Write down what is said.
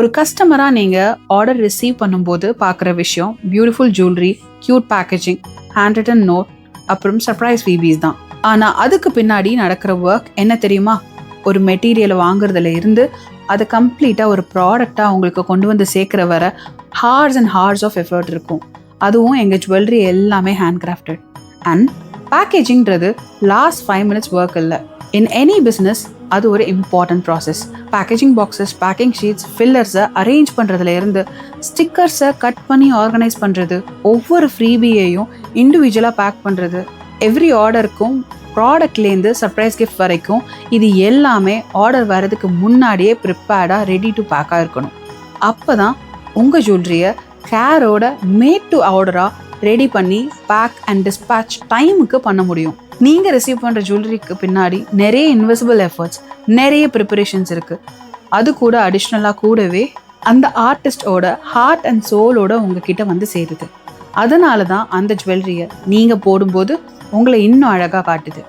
ஒரு கஸ்டமராக நீங்கள் order receive பண்ணும்போது பார்க்குற விஷயம் beautiful jewellery, cute packaging, hand written note, அப்புறம் சர்ப்ரைஸ் வீபிஸ் தான். ஆனால் அதுக்கு பின்னாடி நடக்கிற ஒர்க் என்ன தெரியுமா? ஒரு மெட்டீரியலை வாங்குறதுல இருந்து அதை கம்ப்ளீட்டாக ஒரு ப்ராடக்டாக அவங்களுக்கு கொண்டு வந்து சேர்க்குற வர hours and hours of effort இருக்கும். அதுவும் எங்கள் ஜுவல்லரி எல்லாமே ஹேண்ட் கிராஃப்டட். அண்ட் பேக்கேஜிங்கிறது லாஸ்ட் 5 minutes ஒர்க் இல்லை. இன் எனி பிஸ்னஸ் அது ஒரு important process. Packaging boxes, packing sheets, ஃபில்லர்ஸை அரேஞ்ச் பண்ணுறதுல இருந்து ஸ்டிக்கர்ஸை கட் பண்ணி ஆர்கனைஸ் பண்ணுறது, ஒவ்வொரு ஃப்ரீபியையும் இண்டிவிஜுவலாக பேக் பண்ணுறது, எவ்ரி ஆர்டருக்கும் ப்ராடக்ட்லேருந்து சர்ப்ரைஸ் கிஃப்ட் வரைக்கும் இது எல்லாமே ஆர்டர் வர்றதுக்கு முன்னாடியே ப்ரிப்பேர்டாக ரெடி டு பேக்காக இருக்கணும். அப்போ தான் உங்கள் ஜுவல்லரியை கேரோட மேட் டு ஆர்டராக ரெடி பண்ணி பேக் அண்ட் டிஸ்பேட்ச் டைமுக்கு பண்ண முடியும். நீங்கள் ரிசீவ் பண்ணுற ஜுவல்லரிக்கு பின்னாடி நிறைய இன்விசிபிள் எஃபர்ட்ஸ், நிறைய ப்ரிப்பரேஷன்ஸ் இருக்குது. அது கூட அடிஷ்னலாக கூடவே அந்த ஆர்டிஸ்டோட ஹார்ட் அண்ட் சோலோட உங்ககிட்ட வந்து சேருது. அதனால தான் அந்த ஜுவல்லரியை நீங்கள் போடும்போது உங்களை இன்னும் அழகாக காட்டுது.